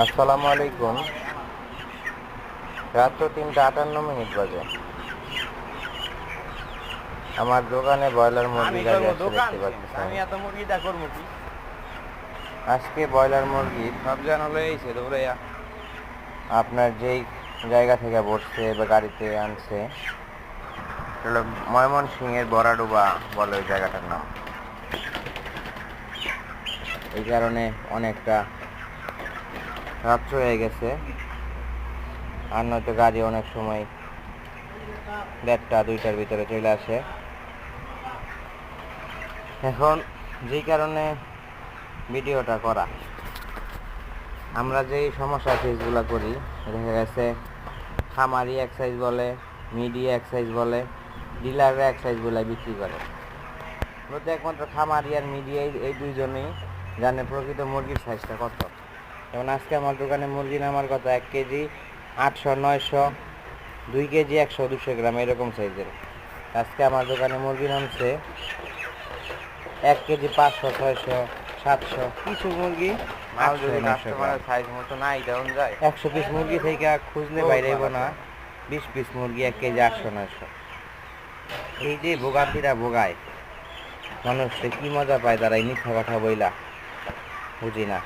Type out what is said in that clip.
আসসালামু আলাইকুম। রাত 3:58 বাজে। আমার দোকানে ব্রয়লার মুরগি গাড়ি আসছে দেখতে পাচ্ছেন। আজকে ব্রয়লার মুরগির আপনার যেই জায়গা থেকে বসছে বা গাড়িতে আনছে হলো ময়মনসিংহের বড়াডুবা বলে ওই জায়গাটার নাম। এই কারণে অনেকটা রাত্র হয়ে গেছে, আর নয়তো গাড়ি অনেক সময় 1:30-2টার ভিতরে চলে আসে। এখন যেই কারণে ভিডিওটা করা, আমরা যেই সমস্যা ফেসগুলো করি, দেখা গেছে খামারি এক সাইজ বলে, মিডিয়া এক সাইজ বলে, ডিলাররা এক সাইজ বলে বিক্রি করে। মূলত একমাত্র খামারি আর মিডিয়া এই দুইজনেই জানে প্রকৃত মুরগির সাইজটা কত। যেমন আজকে আমার দোকানে মুরগি নামার কথা 1 কেজি 800-900, 2 কেজি 100-200 গ্রাম এরকম সাইজের। আজকে আমার দোকানে মুরগি নামছে 1 কেজি 500-600-700, কিছু মুরগি 100 পিস মুরগি থেকে খুঁজলে বাইরে না 20 পিস মুরগি 1 কেজি 800-900। এই যে ভোগান্তিরা ভোগায় মানুষকে, কি মজা পায় তারা এই মিথ্যা কথা বইলা, বুঝি না।